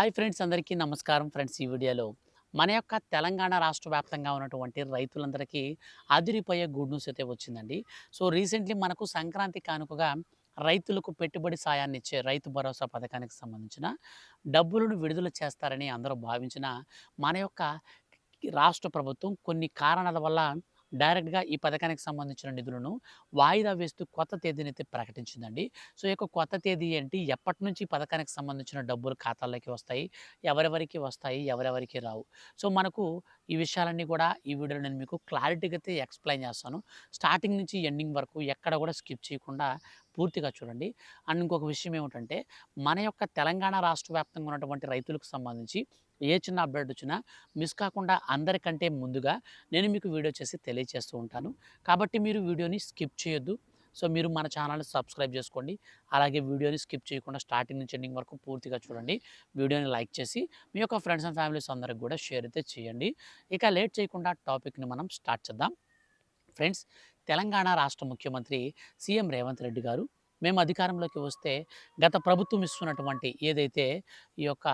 Hi friends, అందరికీ నమస్కారం. Friends, ఈ వీడియోలో మన యొక్క తెలంగాణ రాష్ట్ర వ్యాప్తంగా ఉన్నటువంటి రైతులందరికీ అదిరిపోయే గుడ్ న్యూస్ అయితే వచ్చిందండి. సో రీసెంట్లీ మనకు సంక్రాంతి కానుకగా రైతులకు పెట్టుబడి సాయాన్ని ఇచ్చే రైతు భరోసా పథకానికి సంబంధించిన డబ్బులను విడుదల చేస్తారని అందరూ భావించిన మన యొక్క రాష్ట్ర ప్రభుత్వం కొన్ని కారణాల వల్ల డైరెక్ట్‌గా ఈ పథకానికి సంబంధించిన నిధులను వాయిదా వేస్తూ కొత్త తేదీనైతే ప్రకటించిందండి. సో, ఈ యొక్క కొత్త తేదీ ఏంటి? ఎప్పటినుంచి ఈ పథకానికి సంబంధించిన డబ్బులు ఖాతాల్లోకి వస్తాయి? ఎవరెవరికి వస్తాయి? ఎవరెవరికి రావు? సో, మనకు ఈ విషయాలన్నీ కూడా ఈ వీడియోలో నేను మీకు క్లారిటీగా అయితే ఎక్స్‌ప్లెయిన్ చేస్తాను. స్టార్టింగ్ నుంచి ఎండింగ్ వరకు ఎక్కడ కూడా స్కిప్ చేయకుండా పూర్తిగా చూడండి. అండ్ ఇంకొక విషయం ఏమిటంటే, మన యొక్క తెలంగాణ రాష్ట్ర వ్యాప్తంగా ఉన్నటువంటి రైతులకు సంబంధించి ఏ చిన్న అప్డేట్ వచ్చినా మిస్ కాకుండా అందరికంటే ముందుగా నేను మీకు వీడియో చేసి తెలియజేస్తూ ఉంటాను. కాబట్టి మీరు వీడియోని స్కిప్ చేయొద్దు. సో, మీరు మన ఛానల్‌ని సబ్స్క్రైబ్ చేసుకోండి. అలాగే వీడియోని స్కిప్ చేయకుండా స్టార్టింగ్ నుంచి ఎండింగ్ వరకు పూర్తిగా చూడండి. వీడియోని లైక్ చేసి మీ యొక్క ఫ్రెండ్స్ అండ్ ఫ్యామిలీస్ అందరికి కూడా షేర్ అయితే చేయండి. ఇక లేట్ చేయకుండా టాపిక్‌ని మనం స్టార్ట్ చేద్దాం. ఫ్రెండ్స్, తెలంగాణ రాష్ట్ర ముఖ్యమంత్రి సీఎం రేవంత్ రెడ్డి గారు మేము అధికారంలోకి వస్తే గత ప్రభుత్వం ఇస్తున్నటువంటి ఏదైతే ఈ యొక్క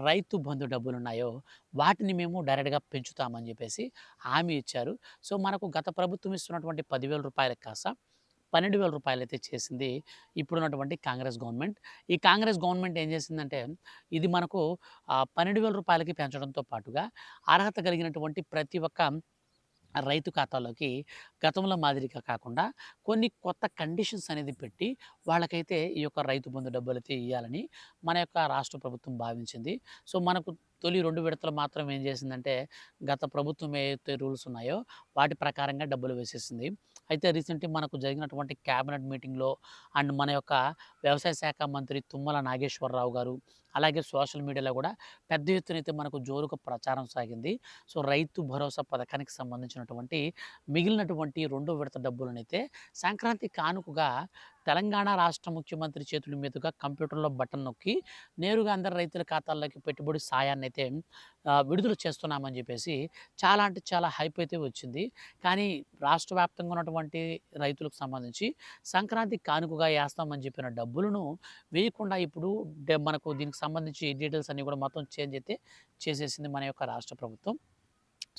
రైతు బంధు డబ్బులు ఉన్నాయో వాటిని మేము డైరెక్ట్గా పెంచుతామని చెప్పేసి హామీ ఇచ్చారు. సో, మనకు గత ప్రభుత్వం ఇస్తున్నటువంటి 10,000 రూపాయలకు కాస్త 12,000 రూపాయలైతే చేసింది ఇప్పుడున్నటువంటి కాంగ్రెస్ గవర్నమెంట్. ఈ కాంగ్రెస్ గవర్నమెంట్ ఏం చేసిందంటే, ఇది మనకు 12,000 రూపాయలకి పెంచడంతో పాటుగా అర్హత కలిగినటువంటి ప్రతి ఒక్క రైతు ఖాతాలోకి గతంలో మాదిరిగా కాకుండా కొన్ని కొత్త కండిషన్స్ అనేది పెట్టి వాళ్ళకైతే ఈ యొక్క రైతు బంధు డబ్బులైతే ఇయ్యాలని మన యొక్క రాష్ట్ర ప్రభుత్వం భావించింది. సో, మనకు తొలి 2 విడతలు మాత్రం ఏం చేసిందంటే, గత ప్రభుత్వం ఏవైతే రూల్స్ ఉన్నాయో వాటి ప్రకారంగా డబ్బులు వేసేసింది. అయితే రీసెంట్‌లీ మనకు జరిగినటువంటి క్యాబినెట్ మీటింగ్‌లో అండ్ మన యొక్క వ్యవసాయ శాఖ మంత్రి తుమ్మల నాగేశ్వరరావు గారు, అలాగే సోషల్ మీడియాలో కూడా పెద్ద ఎత్తున అయితే మనకు జోరుగా ప్రచారం సాగింది. సో, రైతు భరోసా పథకానికి సంబంధించినటువంటి మిగిలినటువంటి 2 విడత డబ్బులనైతే సంక్రాంతి కానుకగా తెలంగాణ రాష్ట్ర ముఖ్యమంత్రి చేతుల మీదుగా కంప్యూటర్‌లో బటన్ నొక్కి నేరుగా అందరి రైతుల ఖాతాల్లోకి పెట్టుబడి సాయాన్నైతే విడుదల చేస్తున్నామని చెప్పేసి చాలా అంటే చాలా హైప్ అయితే వచ్చింది. కానీ రాష్ట్ర వ్యాప్తంగా ఉన్నటువంటి రైతులకు సంబంధించి సంక్రాంతి కానుకగా ఏస్తామని చెప్పిన డబ్బులను వేయకుండా ఇప్పుడు మనకు దీనికి సంబంధించి డీటెయిల్స్ అన్నీ కూడా మొత్తం చేంజ్ అయితే చేసేసింది మన యొక్క రాష్ట్ర ప్రభుత్వం.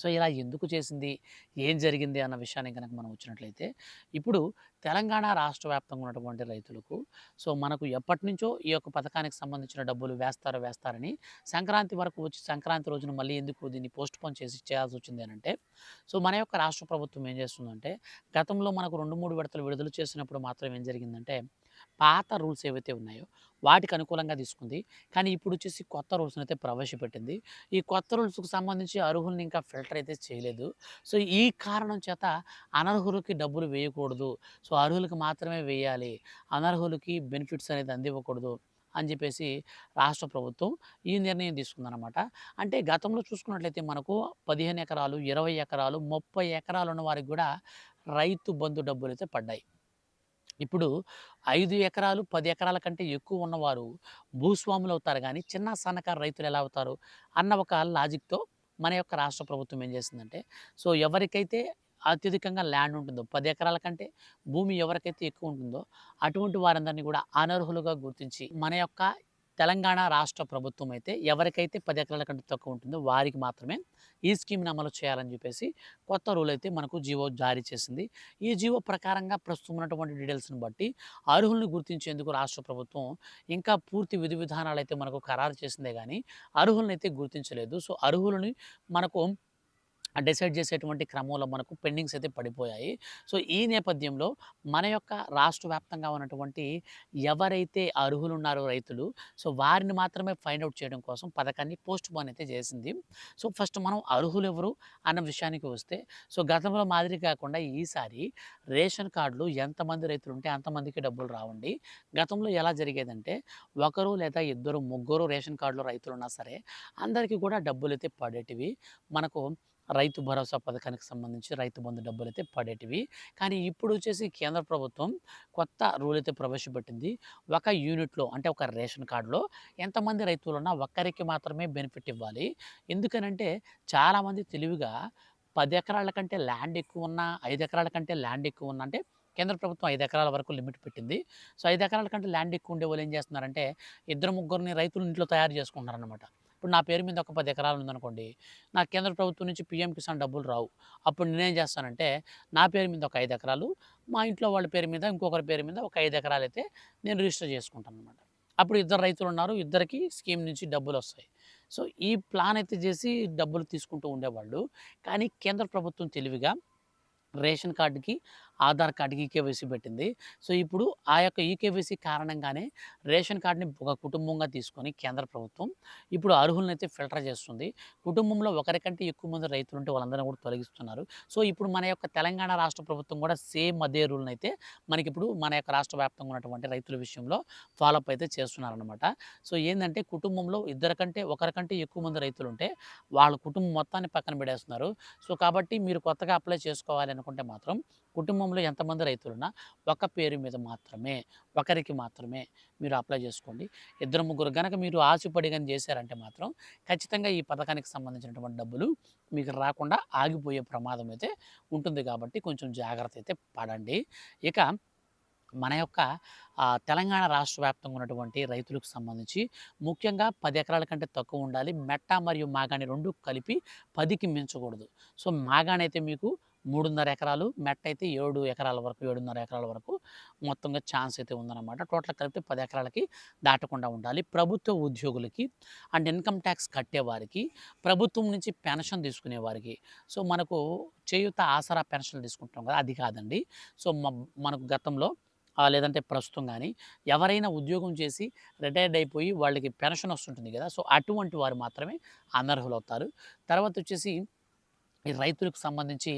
సో, ఇలా ఎందుకు చేసింది? ఏం జరిగింది? అన్న విషయానికి గనక మనం వచ్చినట్లయితే, ఇప్పుడు తెలంగాణ రాష్ట్ర వ్యాప్తంగా ఉన్నటువంటి రైతులకు సో, మనకు ఎప్పటినుంచో ఈ యొక్క పథకానికి సంబంధించిన డబ్బులు వేస్తారని సంక్రాంతి వరకు వచ్చి సంక్రాంతి రోజున మళ్ళీ ఎందుకు దీన్ని పోస్ట్‌పోన్ చేసి చేయాల్సొచ్చింది అనంటే, సో, మన యొక్క రాష్ట్ర ప్రభుత్వం ఏం చేస్తుందంటే, గతంలో మనకు 2, 3 విడతలు విడుదల చేసినప్పుడు మాత్రం ఏం జరిగిందంటే, పాత రూల్స్ ఏవైతే ఉన్నాయో వాటికి అనుకూలంగా తీసుకుంది. కానీ ఇప్పుడొచ్చేసి కొత్త రూల్స్‌నైతే ప్రవేశపెట్టింది. ఈ కొత్త రూల్స్‌కు సంబంధించి అర్హుల్ని ఇంకా ఫిల్టర్ అయితే చేయలేదు. సో, ఈ కారణం చేత అనర్హులకి డబ్బులు వేయకూడదు. సో, అర్హులకి మాత్రమే వేయాలి. అనర్హులకి బెనిఫిట్స్ అనేది అందివ్వకూడదు అని చెప్పేసి రాష్ట్ర ప్రభుత్వం ఈ నిర్ణయం తీసుకుందనమాట. అంటే గతంలో చూసుకున్నట్లయితే మనకు 15 ఎకరాలు, 20 ఎకరాలు, 30 ఎకరాలు ఉన్న వారికి కూడా రైతు బంధు డబ్బులైతే పడ్డాయి. ఇప్పుడు 5 ఎకరాలు, 10 ఎకరాల కంటే ఎక్కువ ఉన్నవారు భూస్వాములవుతారు గానీ, చిన్న, సన్నకారు రైతులు ఎలా అవుతారు? అన్న ఒక లాజిక్‌తో మన యొక్క రాష్ట్ర ప్రభుత్వం ఏం చేసిందంటే, సో, ఎవరికైతే అత్యధికంగా ల్యాండ్ ఉంటుందో, 10 ఎకరాల కంటే భూమి ఎవరికైతే ఎక్కువ ఉంటుందో, అటువంటి వారందరినీ కూడా అనర్హులుగా గుర్తించి, మన యొక్క తెలంగాణ రాష్ట్ర ప్రభుత్వం అయితే ఎవరికైతే 10 ఎకరాల కంటే తక్కువ ఉంటుందో వారికి మాత్రమే ఈ స్కీమ్‌ని అమలు చేయాలని చెప్పేసి కొత్త రూల్ అయితే మనకు జీవో జారీ చేసింది. ఈ జీవో ప్రకారంగా ప్రస్తుతం ఉన్నటువంటి డీటెయిల్స్‌ని బట్టి అర్హుల్ని గుర్తించేందుకు రాష్ట్ర ప్రభుత్వం ఇంకా పూర్తి విధి విధానాలైతే మనకు ఖరారు చేసిందే గానీ, అర్హులనైతే గుర్తించలేదు. సో, అర్హులని మనకు డిసైడ్ చేసేటువంటి క్రమంలో మనకు పెండింగ్స్ అయితే పడిపోయాయి. సో, ఈ నేపథ్యంలో మన యొక్క రాష్ట్ర వ్యాప్తంగా ఉన్నటువంటి ఎవరైతే అర్హులున్నారో రైతులు, సో, వారిని మాత్రమే ఫైండ్ ఔట్ చేయడం కోసం పథకాన్ని పోస్ట్‌పోన్ అయితే చేసింది. సో, ఫస్ట్ మనం అర్హులెవరు అన్న విషయానికి వస్తే, సో, గతంలో మాదిరి కాకుండా ఈసారి రేషన్ కార్డులు ఎంతమంది రైతులుంటే అంతమందికి డబ్బులు రావండి. గతంలో ఎలా జరిగేదంటే, ఒకరు లేదా ఇద్దరు, ముగ్గురు రేషన్ కార్డులో రైతులున్నా సరే, అందరికీ కూడా డబ్బులైతే పడేటివి. మనకు రైతు భరోసా పథకానికి సంబంధించి రైతు బంధు డబ్బులైతే పడేటివి. కానీ ఇప్పుడొచ్చేసి కేంద్ర ప్రభుత్వం కొత్త రూల్ అయితే ప్రవేశపెట్టింది. ఒక యూనిట్‌లో అంటే ఒక రేషన్ కార్డ్‌లో ఎంతమంది రైతులున్నా ఒక్కరికి మాత్రమే బెనిఫిట్ ఇవ్వాలి. ఎందుకనంటే చాలామంది తెలివిగా 10 ఎకరాల కంటే ల్యాండ్ ఎక్కువున్నా, 5 ఎకరాల కంటే ల్యాండ్ ఎక్కువున్నా అంటే కేంద్ర ప్రభుత్వం 5 ఎకరాల వరకు లిమిట్ పెట్టింది. సో, 5 ఎకరాల కంటే ల్యాండ్ ఎక్కువ ఉండేవాళ్ళు ఏం చేస్తున్నారంటే ఇద్దరు, ముగ్గురిని రైతులు ఇంట్లో తయారు చేసుకుంటున్నారనమాట. ఇప్పుడు నా పేరు మీద ఒక 10 ఎకరాలు ఉందనుకోండి. నాకు కేంద్ర ప్రభుత్వం నుంచి పీఎం కిసాన్ డబ్బులు రావు. అప్పుడు నేనేం చేస్తానంటే, నా పేరు మీద ఒక 5 ఎకరాలు, మా ఇంట్లో వాళ్ళ పేరు మీద, ఇంకొకరి పేరు మీద ఒక 5 ఎకరాలైతే నేను రిజిస్టర్ చేసుకుంటాననమాట. అప్పుడు ఇద్దరు రైతులున్నారు. ఇద్దరికీ స్కీమ్ నుంచి డబ్బులొస్తాయి. సో, ఈ ప్లాన్ అయితే చేసి డబ్బులు తీసుకుంటూ ఉండేవాళ్ళు. కానీ కేంద్ర ప్రభుత్వం తెలివిగా రేషన్ కార్డ్‌కి, ఆధార్ కార్డ్‌కి ఈకేవైసీ పెట్టింది. సో, ఇప్పుడు ఆ యొక్క ఈకేవైసీ కారణంగానే రేషన్ కార్డ్‌ని ఒక కుటుంబంగా తీసుకొని కేంద్ర ప్రభుత్వం ఇప్పుడు అర్హులనైతే ఫిల్టర్ చేస్తుంది. కుటుంబంలో ఒకరికంటే ఎక్కువ మంది రైతులుంటే వాళ్ళందరిని కూడా తొలగిస్తున్నారు. సో, ఇప్పుడు మన యొక్క తెలంగాణ రాష్ట్ర ప్రభుత్వం కూడా సేమ్ అదే రూల్‌నైతే మనకిప్పుడు మన యొక్క రాష్ట్ర వ్యాప్తంగా ఉన్నటువంటి రైతుల విషయంలో ఫాలో అప్ అయితే చేస్తున్నారనమాట. సో, ఏందంటే కుటుంబంలో ఒకరికంటే ఎక్కువ మంది రైతులుంటే వాళ్ళ కుటుంబం మొత్తాన్ని పక్కన పెట్టేస్తున్నారు. సో, కాబట్టి మీరు కొత్తగా అప్లై చేసుకోవాలి అనుకుంటే మాత్రం కుటుంబంలో ఎంతమంది రైతులున్నా ఒక పేరు మీద మాత్రమే, ఒకరికి మాత్రమే మీరు అప్లై చేసుకోండి. ఇద్దరు, ముగ్గురు గనక మీరు ఆశపడి గాని చేశారంటే మాత్రం ఖచ్చితంగా ఈ పథకానికి సంబంధించినటువంటి డబ్బులు మీకు రాకుండా ఆగిపోయే ప్రమాదం అయితే ఉంటుంది కాబట్టి కొంచెం జాగ్రత్త అయితే పడండి. ఇక మన యొక్క తెలంగాణ రాష్ట్ర వ్యాప్తంగా ఉన్నటువంటి రైతులకు సంబంధించి ముఖ్యంగా 10 ఎకరాల కంటే తక్కువ ఉండాలి. మెట్ట మరియు మాగాణి 2 కలిపి 10కి మించకూడదు. సో, మాగాణి అయితే మీకు 3.5 ఎకరాలు, మెట్ట అయితే 7 ఎకరాల వరకు, 7.5 ఎకరాల వరకు మొత్తంగా ఛాన్స్ అయితే ఉందన్నమాట. టోటల్ కలిపితే 10 ఎకరాలకి దాటకుండా ఉండాలి. ప్రభుత్వ ఉద్యోగులకి అండ్ ఇన్‌కమ్ ట్యాక్స్ కట్టేవారికి, ప్రభుత్వం నుంచి పెన్షన్ తీసుకునేవారికి, సో, మనకు చేయూత, ఆసరా పెన్షన్‌లు తీసుకుంటాం కదా! అది కాదండి. సో, మనకు గతంలో లేదంటే ప్రస్తుతం గానీ ఎవరైనా ఉద్యోగం చేసి రిటైర్డ్ అయిపోయి వాళ్ళకి పెన్షన్ వస్తుంటుంది గదా! సో, అటువంటి వారు మాత్రమే అనర్హులవుతారు. తర్వాతొచ్చేసి ఈ రైతులకు సంబంధించి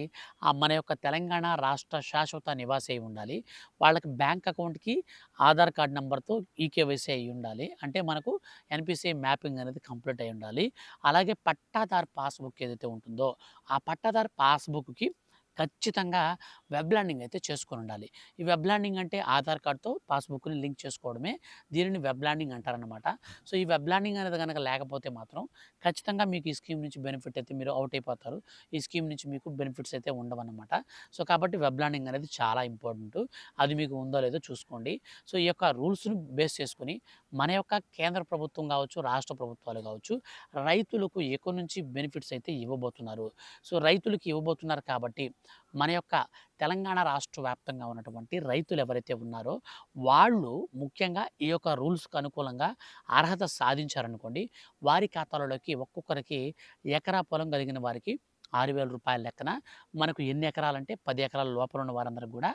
మన యొక్క తెలంగాణ రాష్ట్ర శాశ్వత నివాసి అయి ఉండాలి. వాళ్ళకి బ్యాంక్ అకౌంట్‌కి ఆధార్ కార్డ్ నంబర్‌తో ఈకేవైసీ అయ్యి ఉండాలి. అంటే మనకు ఎన్‌పీసీఐ మ్యాపింగ్ అనేది కంప్లీట్ అయ్యి ఉండాలి. అలాగే పట్టాదారు పాస్‌బుక్ ఏదైతే ఉంటుందో, ఆ పట్టాదారు పాస్‌బుక్‌కి ఖచ్చితంగా వెబ్ ల్యాండింగ్ అయితే చేసుకొనుండాలి. ఈ వెబ్ ల్యాండింగ్ అంటే ఆధార్ కార్డ్‌తో పాస్‌బుక్‌ని లింక్ చేసుకోవడమే. దీనిని వెబ్ ల్యాండింగ్ అంటారనమాట. సో, ఈ వెబ్ ల్యాండింగ్ అనేది గనక లేకపోతే మాత్రం ఖచ్చితంగా మీకు ఈ స్కీమ్ నుంచి బెనిఫిట్ అయితే మీరు ఔట్ అయిపోతారు. ఈ స్కీమ్ నుంచి మీకు బెనిఫిట్స్ అయితే ఉండవన్నమాట. సో, కాబట్టి వెబ్ ల్యాండింగ్ అనేది చాలా ఇంపార్టెంటు. అది మీకు ఉందో లేదో చూసుకోండి. సో, ఈ యొక్క రూల్స్‌ని బేస్ చేసుకొని మన యొక్క కేంద్ర ప్రభుత్వం కావచ్చు, రాష్ట్ర ప్రభుత్వాలు కావచ్చు, రైతులకు ఎక్కడి నుంచి బెనిఫిట్స్ అయితే ఇవ్వబోతున్నారు. సో, రైతులకి ఇవ్వబోతున్నారు కాబట్టి మన యొక్క తెలంగాణ రాష్ట్ర వ్యాప్తంగా ఉన్నటువంటి రైతులు ఎవరైతే ఉన్నారో వాళ్ళు ముఖ్యంగా ఈ యొక్క రూల్స్‌కి అనుకూలంగా అర్హత సాధించారనుకోండి, వారి ఖాతాలలోకి ఒక్కొక్కరికి ఎకరా పొలం కలిగిన వారికి రూ. 6,000 లెక్కన మనకు ఎన్ని ఎకరాలంటే 10 ఎకరాల లోపల ఉన్న వారందరికి కూడా రూ.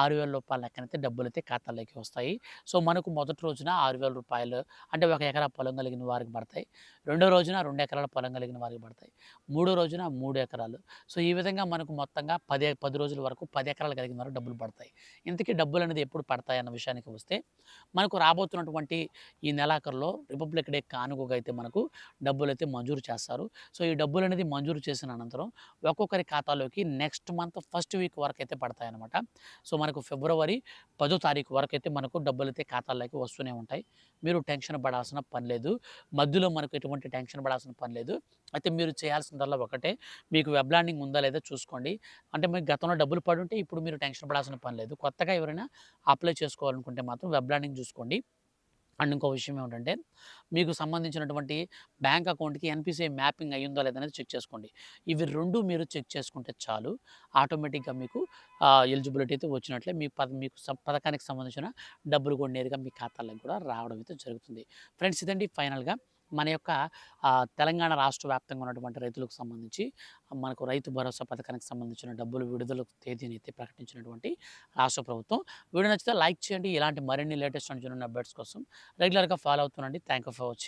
6,000 లెక్కనైతే డబ్బులైతే ఖాతాల్లోకి వస్తాయి. సో, మనకు మొదటి రోజున రూ. 6,000 అంటే 1 ఎకరా పొలం కలిగిన వారికి పడతాయి. రెండో రోజున 2 ఎకరాల పొలం కలిగిన వారికి పడతాయి. మూడో రోజున 3 ఎకరాలు. సో, ఈ విధంగా మనకు మొత్తంగా 10 రోజుల వరకు 10 ఎకరాలు కలిగిన వారికి డబ్బులు పడతాయి. ఇంతకీ డబ్బులనేది ఎప్పుడు పడతాయన్న విషయానికి వస్తే, మనకు రాబోతున్నటువంటి ఈ నెలాఖరులో రిపబ్లిక్ డే కానుకగా అయితే మనకు డబ్బులైతే మంజూరు చేస్తారు. సో, ఈ డబ్బులనేది మంజూరు చేసిన అనంతరం ఒక్కొక్కరి ఖాతాలోకి నెక్స్ట్ మంత్ ఫస్ట్ వీక్ వరకైతే పడతాయన్నమాట. సో, మనకు ఫిబ్రవరి 10వ తారీఖు వరకైతే మనకు డబ్బులైతే ఖాతాల్లోకి వస్తూనే ఉంటాయి. మీరు టెన్షన్ పడాల్సిన పని లేదు. మధ్యలో మనకు ఎటువంటి టెన్షన్ పడాల్సిన పని లేదు. అయితే మీరు చేయాల్సిందల్లా ఒకటే, మీకు వెబ్ ల్యాండింగ్ ఉందా లేదా చూసుకోండి. అంటే మీకు గతంలో డబ్బులు పడుంటే ఇప్పుడు మీరు టెన్షన్ పడాల్సిన పని లేదు. కొత్తగా ఎవరైనా అప్లై చేసుకోవాలనుకుంటే మాత్రం వెబ్ ల్యాండింగ్ చూసుకోండి. అండ్ ఇంకో విషయం ఏమిటంటే, మీకు సంబంధించినటువంటి బ్యాంక్ అకౌంట్‌కి ఎన్‌పీసీఐ మ్యాపింగ్ అయ్యిందో లేదనేది చెక్ చేసుకోండి. ఇవి 2 మీరు చెక్ చేసుకుంటే చాలు. ఆటోమేటిక్‌గా మీకు ఎలిజిబిలిటీ అయితే వచ్చినట్లే. మీకు పథకానికి సంబంధించిన డబ్బులు కూడా నేరుగా మీ ఖాతాలోకి కూడా రావడం అయితే జరుగుతుంది. ఫ్రెండ్స్, ఇదండి ఫైనల్‌గా మన యొక్క తెలంగాణ రాష్ట్ర వ్యాప్తంగా ఉన్నటువంటి రైతులకు సంబంధించి మనకు రైతు భరోసా పథకానికి సంబంధించిన డబ్బులు విడుదల తేదీని అయితే ప్రకటించినటువంటి రాష్ట్ర ప్రభుత్వం. వీడియో నచ్చితే లైక్ చేయండి. ఇలాంటి మరిన్ని లేటెస్ట్ అండ్ జెన్యూన్ అప్డేట్స్ కోసం రెగ్యులర్‌గా ఫాలో అవుతుండండి. Thank you for watching.